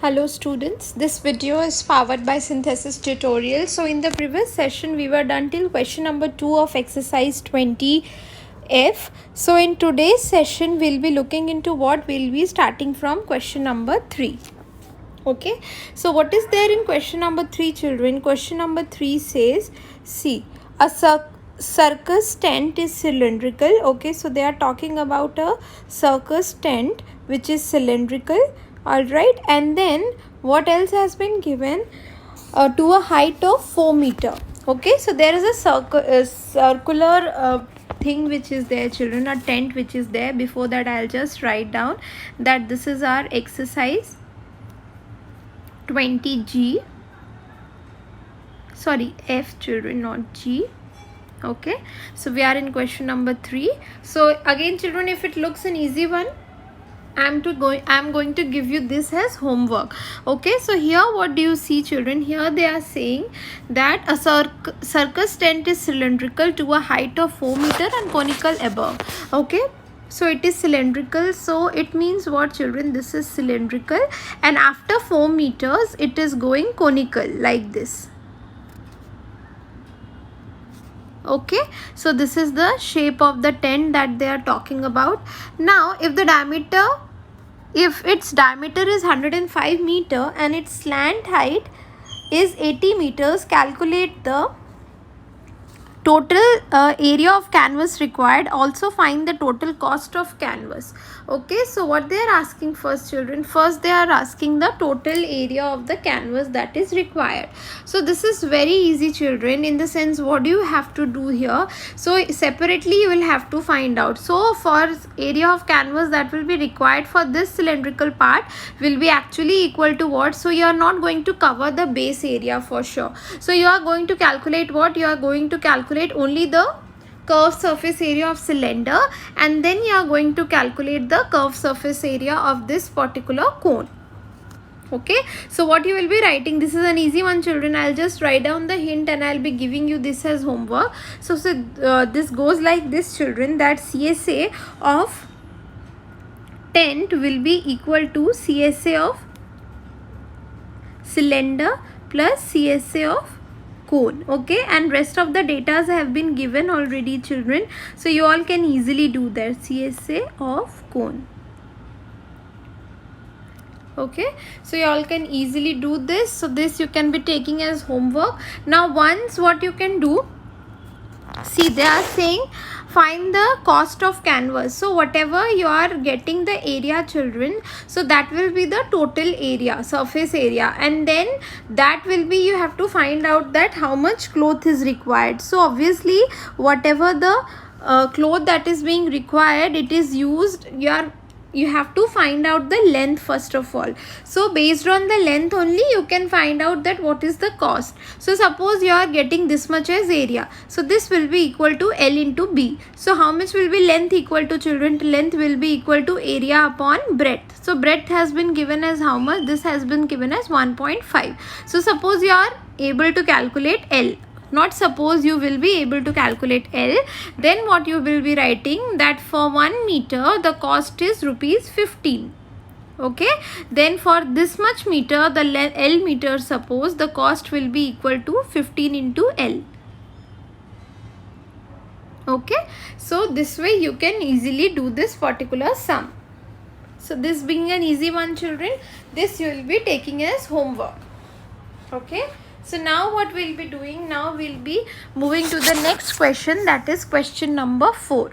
Hello students, this video is powered by Synthesis Tutorial. So in the previous session we were done till question number 2 of exercise 20F. So in today's session we'll be looking into what we'll be starting from question number 3. Okay, so what is there in question number 3, children? Question number 3 says, see, a circus tent is cylindrical. Okay, so they are talking about a circus tent which is cylindrical. All right, and then what else has been given? To a height of 4 meter. Okay, so there is a circular thing which is there, children, a tent which is there. Before that I'll just write down that this is our exercise 20G, sorry, F, children, not G. Okay, so we are in question number 3. So again, children, if it looks an easy one, I'm going to give you this as homework. Okay, so here what do you see, children? Here they are saying that a circus tent is cylindrical to a height of 4 meter and conical above. Okay, so it is cylindrical, so it means what, children? This is cylindrical, and after 4 meters it is going conical like this. Okay, so this is the shape of the tent that they are talking about. Now if its diameter is 105 meter and its slant height is 80 meters, calculate the total area of canvas required. Also find the total cost of canvas. Okay, so what they are asking first, children? First they are asking the total area of the canvas that is required. So this is very easy, children, in the sense, what do you have to do here? So separately you will have to find out. So for area of canvas that will be required for this cylindrical part will be actually equal to what? So you are not going to cover the base area for sure. So you are going to calculate what? You are going to calculate only the curved surface area of cylinder, and then you are going to calculate the curved surface area of this particular cone. Okay, so what you will be writing, this is an easy one, children. I'll just write down the hint and I'll be giving you this as homework. So this goes like this, children, that CSA of tent will be equal to CSA of cylinder plus CSA of cone. Okay, and rest of the data have been given already, children, so you all can easily do that. CSA of cone. Okay, so you all can easily do this. So this you can be taking as homework. Now once what you can do, see, they are saying find the cost of canvas. So whatever you are getting the area, children, so that will be the total area, surface area, and then that will be, you have to find out that how much cloth is required. So obviously whatever the cloth that is being required, it is used, you have to find out the length first of all. So based on the length only you can find out that what is the cost. So suppose you are getting this much as area, so this will be equal to L into B. So how much will be length equal to, children? Length will be equal to area upon breadth. So breadth has been given as how much? This has been given as 1.5. So suppose you are able to calculate L, not suppose, you will be able to calculate L, then what you will be writing, that for 1 meter the cost is rupees 15. Okay, then for this much meter, the L meter, suppose the cost will be equal to 15 into L. Okay, so this way you can easily do this particular sum. So this being an easy one, children, this you will be taking as homework. Okay, so now what we'll be doing, now we'll be moving to the next question, that is question number 4.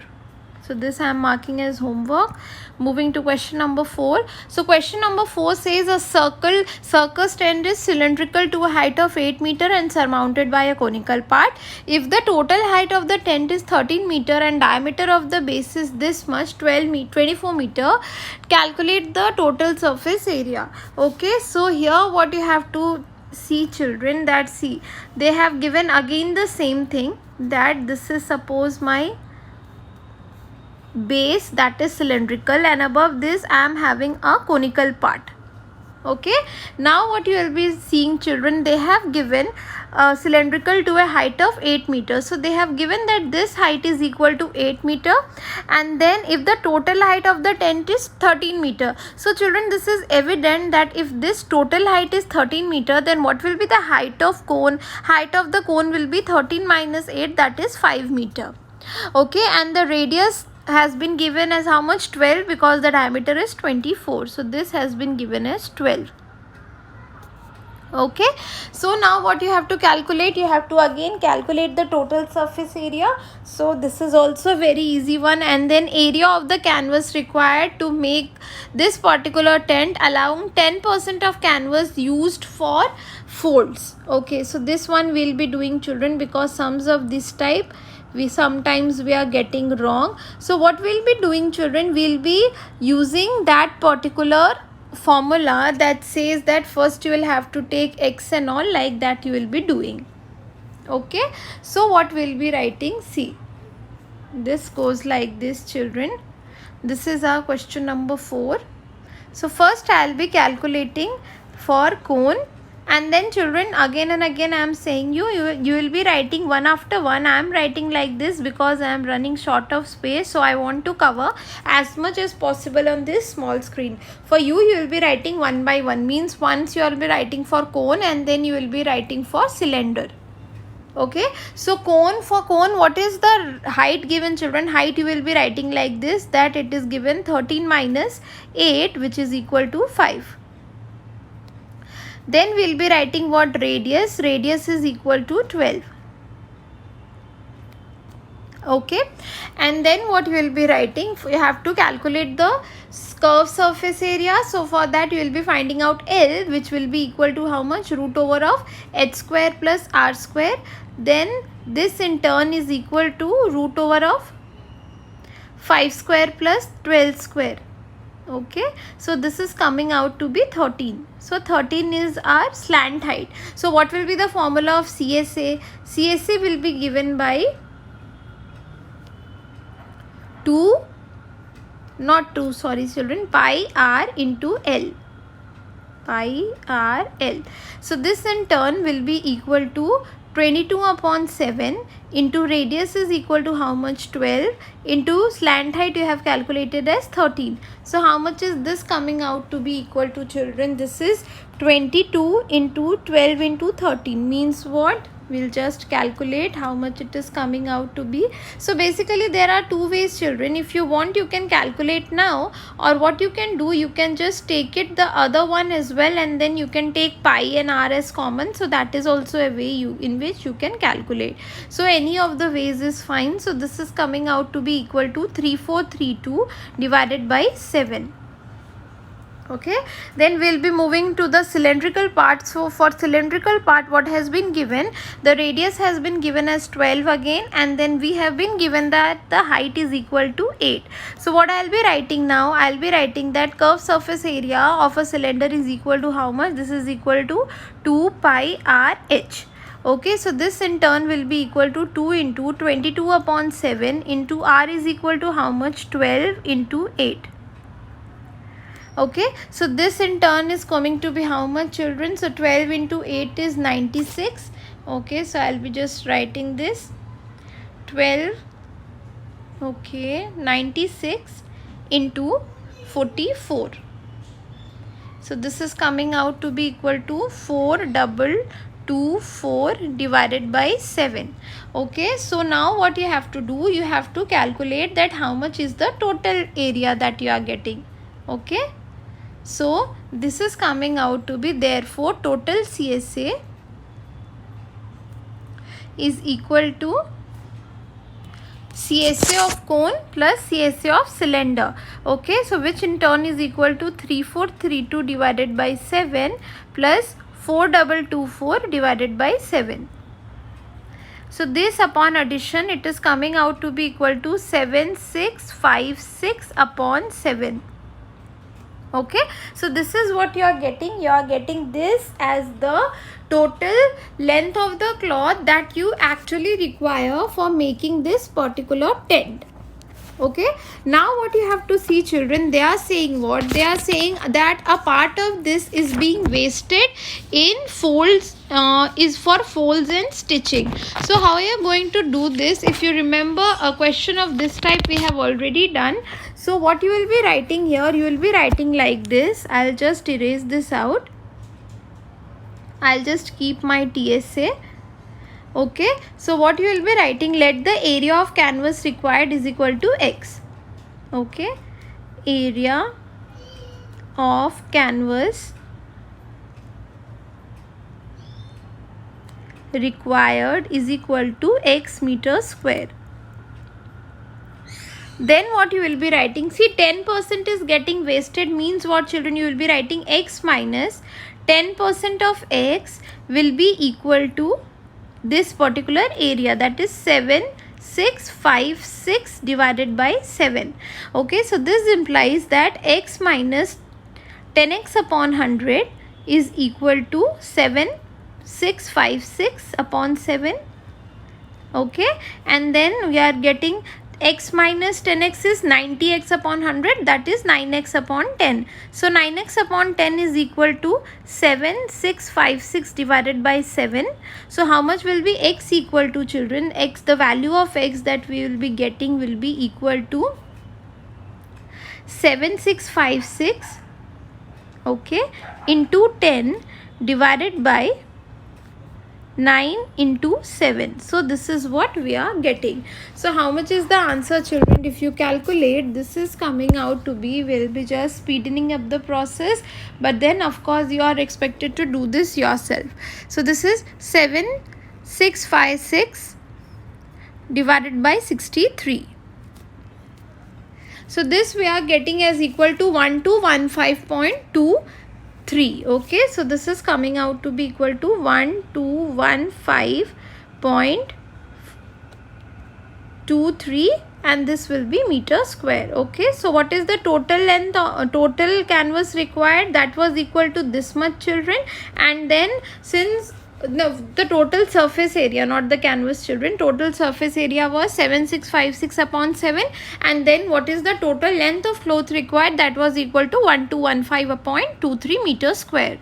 So this I am marking as homework. Moving to question number 4. So question number 4 says a circus tent is cylindrical to a height of 8 meter and surmounted by a conical part. If the total height of the tent is 13 meter and diameter of the base is this much, 24 meter, calculate the total surface area. Okay, so here what you have to see, children, that see, they have given again the same thing, that this is suppose my base that is cylindrical, and above this I am having a conical part. Okay, now what you will be seeing, children, they have given cylindrical to a height of 8 meters. So they have given that this height is equal to 8 meter, and then if the total height of the tent is 13 meter. So children, this is evident that if this total height is 13 meter, then what will be the height of cone? Height of the cone will be 13 minus 8, that is 5 meter. Okay, and the radius has been given as how much? 12, because the diameter is 24. So this has been given as 12. Okay, so now what you have to calculate? You have to again calculate the total surface area. So this is also a very easy one. And then area of the canvas required to make this particular tent, allowing 10% of canvas used for folds. Okay, so this one we'll be doing, children, because sums of this type we sometimes are getting wrong. So what we'll be doing, children, we'll be using that particular formula that says that first you will have to take x and all, like that you will be doing. Okay, so what we'll be writing, see, this goes like this, children. This is our question number 4. So first I'll be calculating for cone, and then children, again and again I am saying you will be writing one after one. I am writing like this because I am running short of space, so I want to cover as much as possible on this small screen. For you will be writing one by one, means once you will be writing for cone and then you will be writing for cylinder. Okay, so for cone, what is the height given, children? Height you will be writing like this, that it is given 13 minus 8, which is equal to 5. Then we will be writing what? Radius. Radius is equal to 12. Okay, and then what you will be writing? You have to calculate the curved surface area. So for that you will be finding out L, which will be equal to how much? Root over of h square plus r square. Then this in turn is equal to root over of 5 square plus 12 square. Okay, so this is coming out to be 13. So 13 is our slant height. So what will be the formula of CSA? CSA will be given by pi r into L. Pi r L. So this in turn will be equal to 22 upon 7 into radius is equal to how much? 12 into slant height you have calculated as 13. So how much is this coming out to be equal to, children? This is 22 into 12 into 13, means what? We'll just calculate how much it is coming out to be. So basically there are two ways, children. If you want, you can calculate now, or what you can do, you can just take it the other one as well, and then you can take pi and r as common. So that is also a way in which you can calculate. So any of the ways is fine. So this is coming out to be equal to 3432 divided by 7. Okay, then we'll be moving to the cylindrical part. So for cylindrical part, what has been given? The radius has been given as 12 again, and then we have been given that the height is equal to 8. So what I'll be writing now? I'll be writing that curved surface area of a cylinder is equal to how much? This is equal to 2 pi r h. Okay, so this in turn will be equal to 2 into 22 upon 7 into r is equal to how much? 12 into 8. Okay, so this in turn is coming to be how much, children? So 12 into 8 is 96. Okay, so I'll be just writing this 12, okay, 96 into 44. So this is coming out to be equal to 4224 divided by 7. Okay, so now what you have to do? You have to calculate that how much is the total area that you are getting. Okay, so this is coming out to be, therefore total CSA is equal to CSA of cone plus CSA of cylinder. Okay, so which in turn is equal to 3432 divided by 7 plus 4224 divided by 7. So this upon addition, it is coming out to be equal to 7656 upon 7. Okay, so this is what you are getting. You are getting this as the total length of the cloth that you actually require for making this particular tent. Okay, now what you have to see, children, they are saying what? They are saying that a part of this is being wasted in folds, is for folds and stitching. So how are you going to do this? If you remember, a question of this type we have already done. So what you will be writing here, you will be writing like this. I'll just erase this out. I'll just keep my TSA. Okay, so what you will be writing, let the area of canvas required is equal to x. Okay, area of canvas required is equal to x meter square. Then what you will be writing, see 10% is getting wasted, means what, children? You will be writing x minus 10% of x will be equal to this particular area, that is 7656 divided by 7. Okay, so this implies that x minus 10x upon 100 is equal to 7656 upon 7. Okay, and then we are getting x minus 10x is 90x upon 100, that is 9x upon 10. So 9x upon 10 is equal to 7656 divided by 7. So how much will be x equal to, children? X, the value of x that we will be getting will be equal to 7656, okay, into 10 divided by 9 into 7. So this is what we are getting. So how much is the answer, children? If you calculate, this is coming out to be, we'll be just speeding up the process, but then of course you are expected to do this yourself. So this is 7656 divided by 63. So this we are getting as equal to 1215.23. Okay, so this is coming out to be equal to 1215.23, and this will be meter square. Okay, so what is the total length, total canvas required? That was equal to this much, children. And then since the total surface area, not the canvas, children, total surface area was 7656 upon 7, and then what is the total length of cloth required? That was equal to 1215.23 meters square.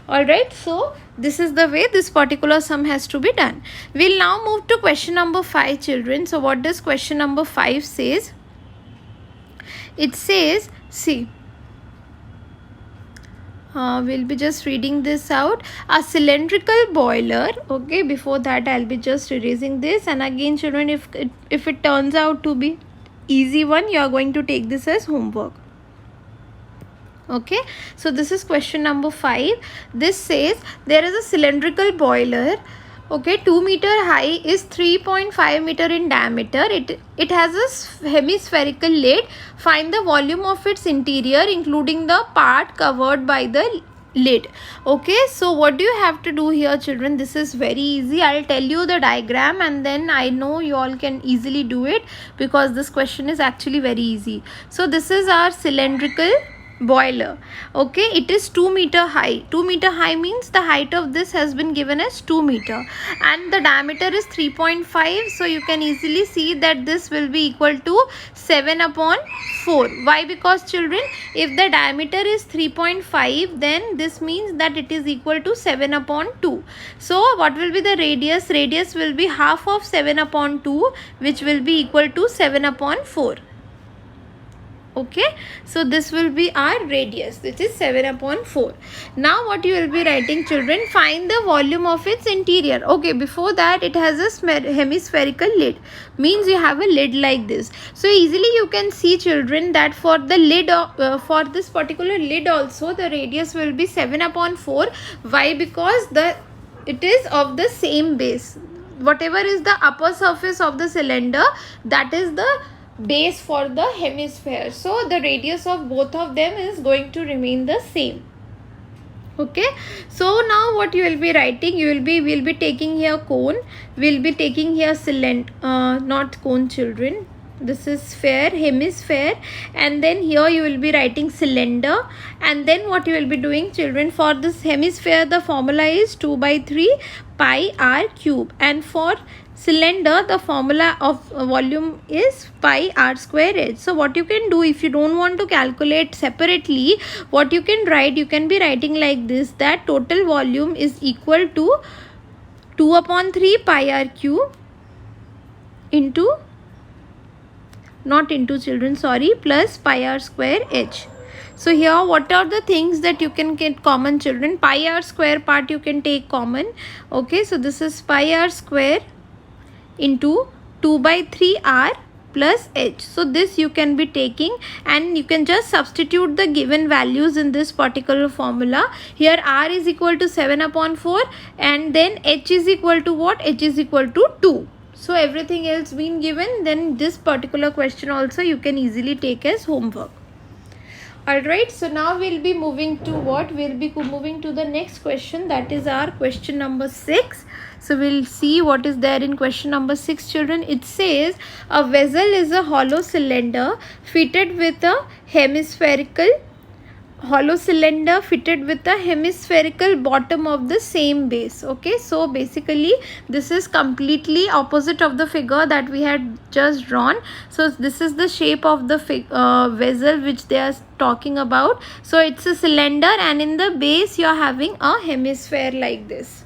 Alright, so this is the way this particular sum has to be done. We'll now move to question number 5, children. So what does question number 5 says? It says, see, we'll be just reading this out. A cylindrical boiler. Okay, before that I'll be just erasing this, and again, children, if it turns out to be easy one, you are going to take this as homework. Okay, so this is question number 5. This says there is a cylindrical boiler. Okay, 2 meter high, is 3.5 meter in diameter. It has a hemispherical lid. Find the volume of its interior, including the part covered by the lid. Okay, so what do you have to do here, children? This is very easy. I'll tell you the diagram, and then I know you all can easily do it, because this question is actually very easy. So this is our cylindrical boiler. Okay, it is 2 meter high. 2 meter high means the height of this has been given as 2 meter, and the diameter is 3.5. so you can easily see that this will be equal to 7 upon 4. Why? Because, children, if the diameter is 3.5, then this means that it is equal to 7 upon 2. So what will be the radius? Radius will be half of 7 upon 2, which will be equal to 7 upon 4. Okay, so this will be our radius, which is 7 upon 4. Now what you will be writing, children? Find the volume of its interior. Okay, before that, it has a hemispherical lid, means you have a lid like this. So easily you can see, children, that for the lid, for this particular lid also, the radius will be 7 upon 4. Why? Because it is of the same base. Whatever is the upper surface of the cylinder, that is the base for the hemisphere. So the radius of both of them is going to remain the same. Okay, so now what you will be writing, we'll be taking here cone, we'll be taking here cylinder, not cone, children, this is sphere, hemisphere, and then here you will be writing cylinder. And then what you will be doing, children, for this hemisphere the formula is 2 by 3 pi r cube, and for cylinder the formula of volume is pi r square h. So what you can do, if you don't want to calculate separately, what you can write, you can be writing like this, that total volume is equal to 2 upon 3 pi r cube into, not into children, sorry, plus pi r square h. So here what are the things that you can get common, children? Pi r square part you can take common. Okay, so this is pi r square into 2 by 3 r plus h. So this you can be taking, and you can just substitute the given values in this particular formula. Here r is equal to 7 upon 4, and then h is equal to what? H is equal to 2. So everything else been given, then this particular question also you can easily take as homework. Alright, so now we'll be moving to what? We'll be moving to the next question, that is our question number 6. So we'll see what is there in question number 6, children. It says a vessel is a hollow cylinder fitted with a hemispherical bottom of the same base. Okay, so basically this is completely opposite of the figure that we had just drawn. So this is the shape of the vessel which they are talking about. So it's a cylinder, and in the base you are having a hemisphere like this.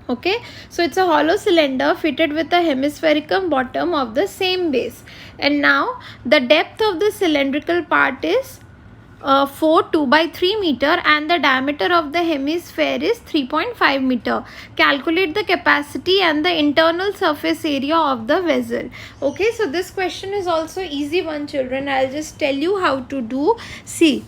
Okay, so it's a hollow cylinder fitted with a hemispherical bottom of the same base, and now the depth of the cylindrical part is 2 by 3 meter, and the diameter of the hemisphere is 3.5 meter. Calculate the capacity and the internal surface area of the vessel. Okay, so this question is also easy one, children. I'll just tell you how to do. See,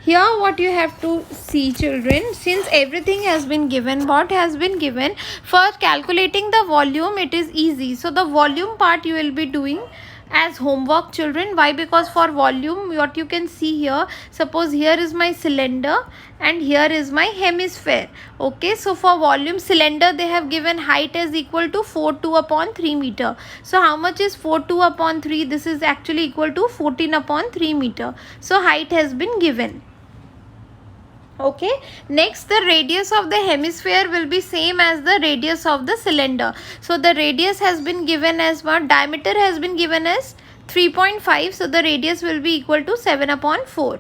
here what you have to see, children, since everything has been given, what has been given, for calculating the volume it is easy. So the volume part you will be doing as homework, children. Why? Because for volume, what you can see here, suppose here is my cylinder and here is my hemisphere. Okay, so for volume cylinder they have given height as equal to 4.2 upon 3 meter. So how much is 4.2 upon 3? This is actually equal to 14 upon 3 meter. So height has been given. Okay, next the radius of the hemisphere will be same as the radius of the cylinder. So the radius has been given as what? Diameter has been given as 3.5. So the radius will be equal to 7 upon 4.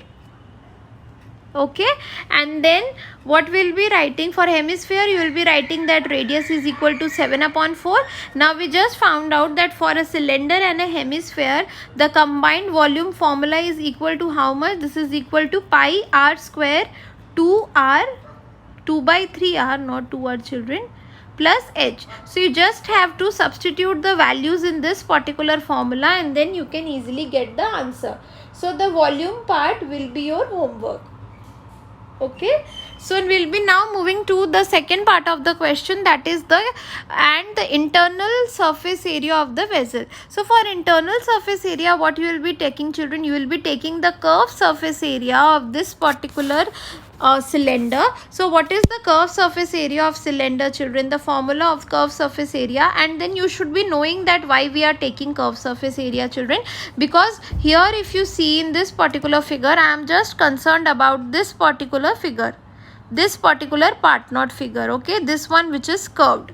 Okay, and then what we'll be writing for hemisphere, you will be writing that radius is equal to 7 upon 4. Now we just found out that for a cylinder and a hemisphere, the combined volume formula is equal to how much? This is equal to pi r square 2 by 3 r, not 2 r, children, plus h. So you just have to substitute the values in this particular formula, and then you can easily get the answer. So the volume part will be your homework. Okay, so we'll be now moving to the second part of the question, that is the internal surface area of the vessel. So for internal surface area, what you will be taking, children, you will be taking the curved surface area of this particular cylinder. So what is the curved surface area of cylinder, children? The formula of curved surface area, and then you should be knowing that why we are taking curved surface area, children, because here if you see in this particular figure, I am just concerned about this particular figure, this particular part, not figure. Okay, this one which is curved.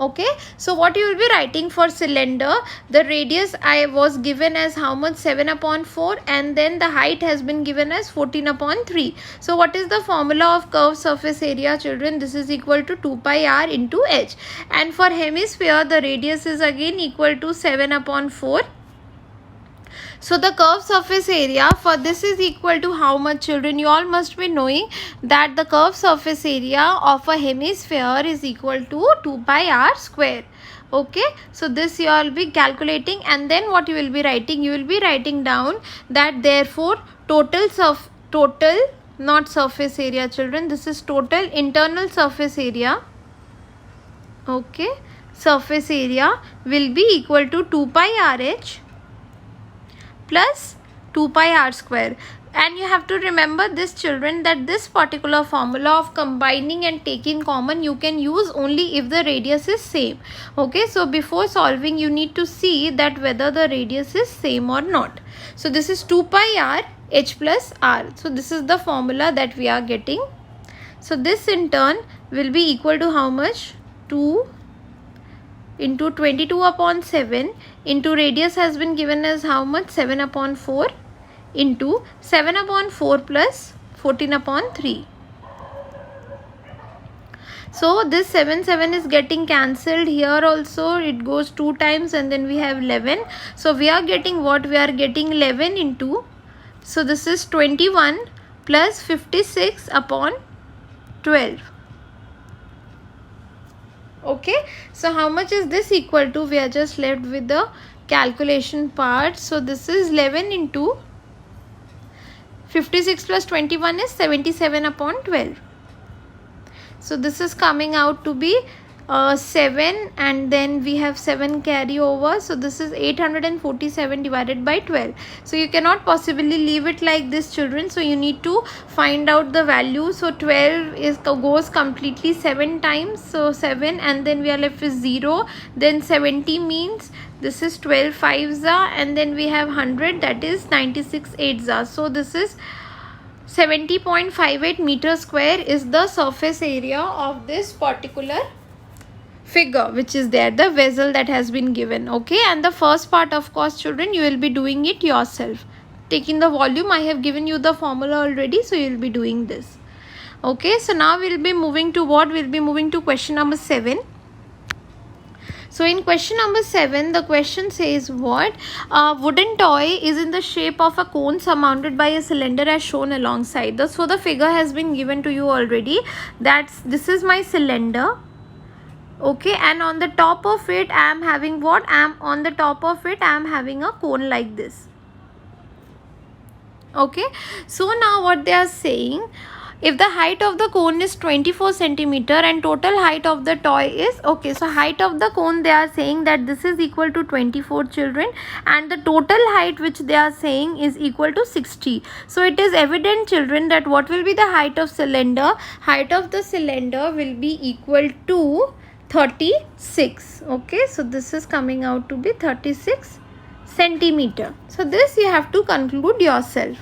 Okay, so what you will be writing for cylinder, the radius I was given as how much? 7 upon 4, and then the height has been given as 14 upon 3. So what is the formula of curved surface area, children? This is equal to 2 pi r into h, and for hemisphere the radius is again equal to 7 upon 4. So the curved surface area for this is equal to how much, children? You all must be knowing that the curved surface area of a hemisphere is equal to 2 pi r square. Okay, so this you all be calculating, and then what you will be writing? You will be writing down that therefore total not surface area, children, this is total internal surface area. Okay, surface area will be equal to 2 pi rh plus 2 pi r square. and you have to remember this, children, that this particular formula of combining and taking common you can use only if the radius is same. Okay, so before solving you need to see that whether the radius is same or not. So this is 2 pi r h plus r. So this is the formula that we are getting. So this in turn will be equal to how much? 2 into 22 upon 7 into radius has been given as how much? 7 upon 4 into 7 upon 4 plus 14 upon 3. So this 7 is getting cancelled. Here also it goes 2 times and then we have 11. So we are getting what? We are getting 11 into, so this is 21 plus 56 upon 12. Okay, so how much is this equal to? We are just left with the calculation part. So this is 11 into 56 plus 21 is 77 upon 12. So this is coming out to be 7, and then we have 7 carry over. So this is 847 divided by 12. So you cannot possibly leave it like this, children. So you need to find out the value. So 12 goes completely 7 times. So 7, and then we are left with 0. Then 70 means this is 12 5s are, and then we have 100, that is 96 8s are. So this is 70.58 meter square is the surface area of this particular figure which is there, the vessel that has been given. Okay, and the first part, of course, children, you will be doing it yourself, taking the volume. I have given you the formula already, so you will be doing this. Okay, so now we will be moving to what? We will be moving to question number 7. So in question number 7, the question says what? A wooden toy is in the shape of a cone surmounted by a cylinder as shown alongside. So the figure has been given to you already. This is my cylinder. Okay, and on the top of it I am having what? On the top of it I am having a cone like this. Okay, so now what they are saying, if the height of the cone is 24 centimeter and total height of the toy is, okay, so height of the cone, they are saying that this is equal to 24, children, and the total height which they are saying is equal to 60. So it is evident, children, that what will be the height of cylinder? Height of the cylinder will be equal to 36. Okay, so this is coming out to be 36 centimeter. So this you have to conclude yourself.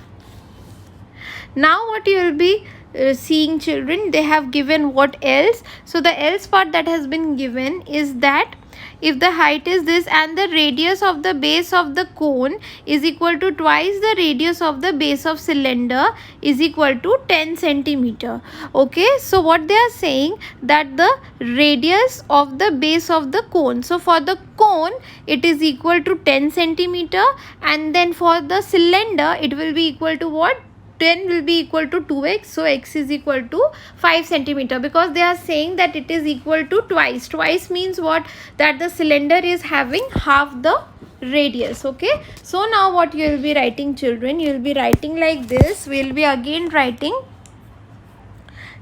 Now what you will be seeing, children, they have given what else. So the else part that has been given is that if the height is this and the radius of the base of the cone is equal to twice the radius of the base of cylinder is equal to 10 centimeter. Okay, so what they are saying, that the radius of the base of the cone, so for the cone it is equal to 10 centimeter, and then for the cylinder it will be equal to what? 10 will be equal to 2x, so x is equal to 5 centimeter, because they are saying that it is equal to twice. Twice means what? That the cylinder is having half the radius. Okay, so now what you will be writing, children? You will be writing like this. We will be again writing,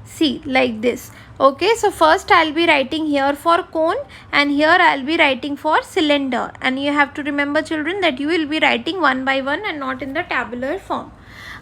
see, like this. Okay, so first I'll be writing here for cone and here I'll be writing for cylinder, and you have to remember, children, that you will be writing one by one and not in the tabular form.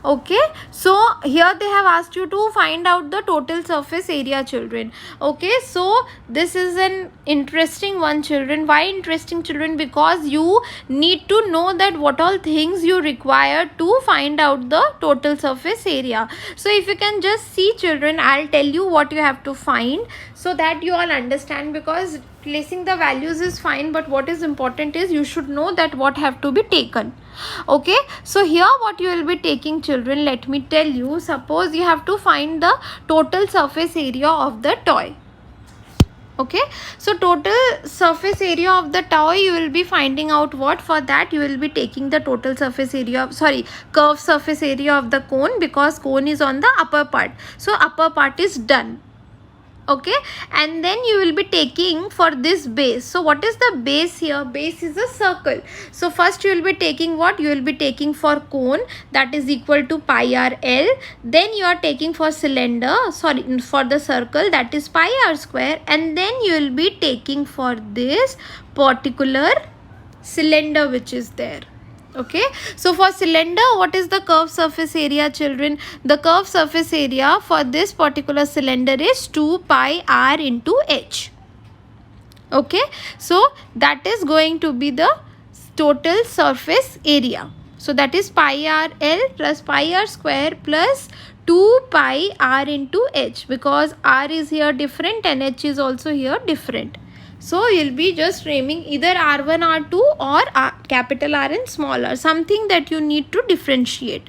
Okay, so here they have asked you to find out the total surface area, children. Okay, so this is an interesting one, children. Why interesting, children? Because you need to know that what all things you require to find out the total surface area. So if you can just see, children, I'll tell you what you have to find so that you all understand, because placing the values is fine, but what is important is you should know that what have to be taken. Okay, so here what you will be taking, children, let me tell you. Suppose you have to find the total surface area of the toy. Okay, so total surface area of the toy you will be finding out what? For that you will be taking the total surface area of, curved surface area of the cone, because cone is on the upper part, so upper part is done. Okay, and then you will be taking for this base. So what is the base here? Base is a circle. So first you will be taking what? You will be taking for cone, that is equal to pi r L. Then you are taking for cylinder, for the circle, that is pi r square. And then you will be taking for this particular cylinder which is there. Okay, so for cylinder, what is the curved surface area, children? The curved surface area for this particular cylinder is 2 pi r into h. Okay, so that is going to be the total surface area. So that is pi r l plus pi r square plus 2 pi r into h, because r is here different and h is also here different. So you'll be just naming either R1, R2 or capital R and small r, something that you need to differentiate.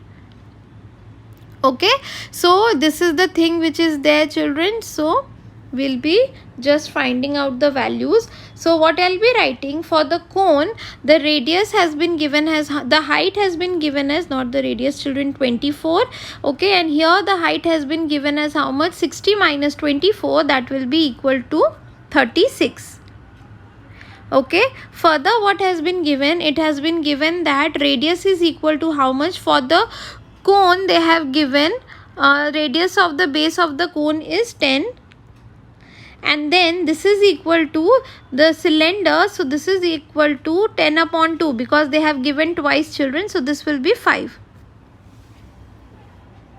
Okay, so this is the thing which is there, children. So we'll be just finding out the values. So what I'll be writing for the cone, the radius has been given as, the height has been given as, not the radius, children, 24. Okay, and here the height has been given as how much? 60 minus 24, that will be equal to 36. Okay, further what has been given? It has been given that radius is equal to how much? For the cone they have given radius of the base of the cone is 10, and then this is equal to the cylinder, so this is equal to 10 upon 2, because they have given twice, children, so this will be 5.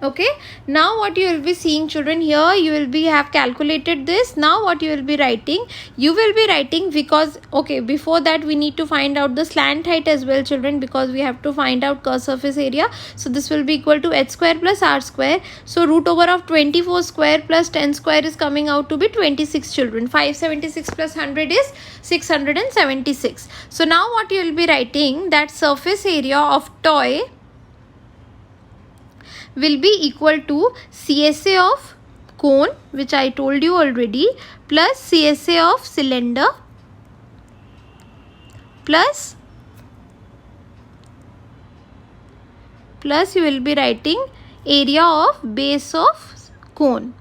Okay, now what you will be seeing, children, here you will be have calculated this. Now what you will be writing? You will be writing, because okay, before that we need to find out the slant height as well, children, because we have to find out curved surface area. So this will be equal to h square plus r square. So root over of 24 square plus 10 square is coming out to be 26, children. 576 plus 100 is 676. So now what you will be writing, that surface area of toy will be equal to CSA of cone, which I told you already, plus CSA of cylinder plus you will be writing area of base of cone.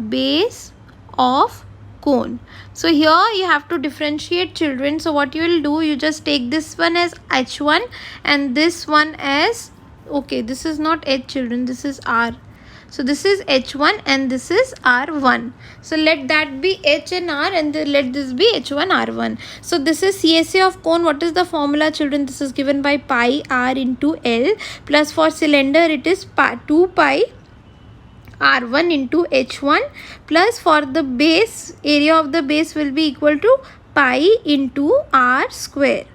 Base of cone. So here you have to differentiate, children. So what you will do, you just take this one as h1 and this one as, okay, this is not h, children, this is r. So this is h1 and this is r1. So let that be h and r, and let this be h1 r1. So this is CSA of cone. What is the formula, children? This is given by pi r into l, plus for cylinder it is 2 pi r1 into h1, plus for the base, area of the base will be equal to pi into r square.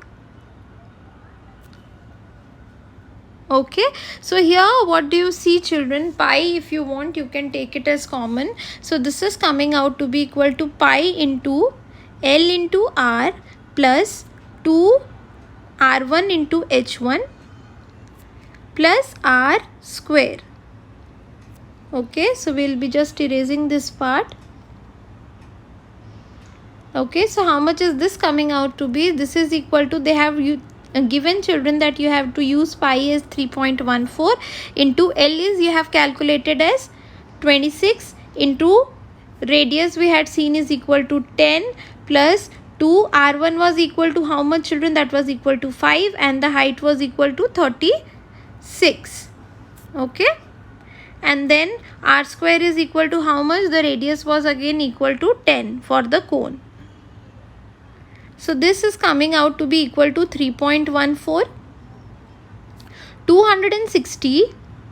Okay, so here what do you see, children? Pi, if you want you can take it as common. So this is coming out to be equal to pi into L into R plus 2 R1 into H1 plus R square. Okay, so we'll be just erasing this part. Okay, so how much is this coming out to be? This is equal to, they have given, children, that you have to use pi as 3.14 into L is you have calculated as 26 into radius we had seen is equal to 10 plus 2 R1 was equal to how much, children? That was equal to 5 and the height was equal to 36. Okay, and then R square is equal to how much? The radius was again equal to 10 for the cone. So this is coming out to be equal to 3.14. 260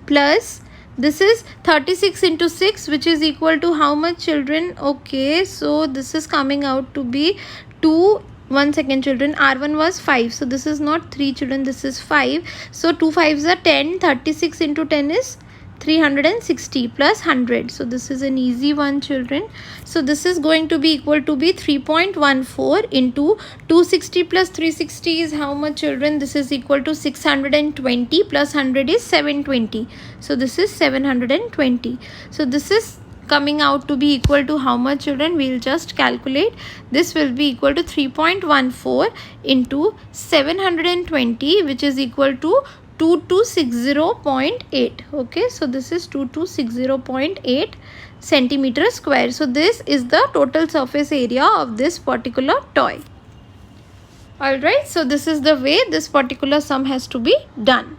plus this is 36 into 6, which is equal to how much, children? Okay, so this is coming out to be 2. 1 second, children. R1 was 5. So this is not 3, children. This is 5. So 2 5s are 10. 36 into 10 is 360 plus 100. So this is an easy one, children. So this is going to be equal to be 3.14 into 260 plus 360 is how much, children? This is equal to 620 plus 100 is 720. So this is 720. So this is coming out to be equal to how much, children? We'll just calculate. This will be equal to 3.14 into 720, which is equal to 2260.8. Okay, so this is 2260.8 centimeter square. So this is the total surface area of this particular toy. Alright, so this is the way this particular sum has to be done.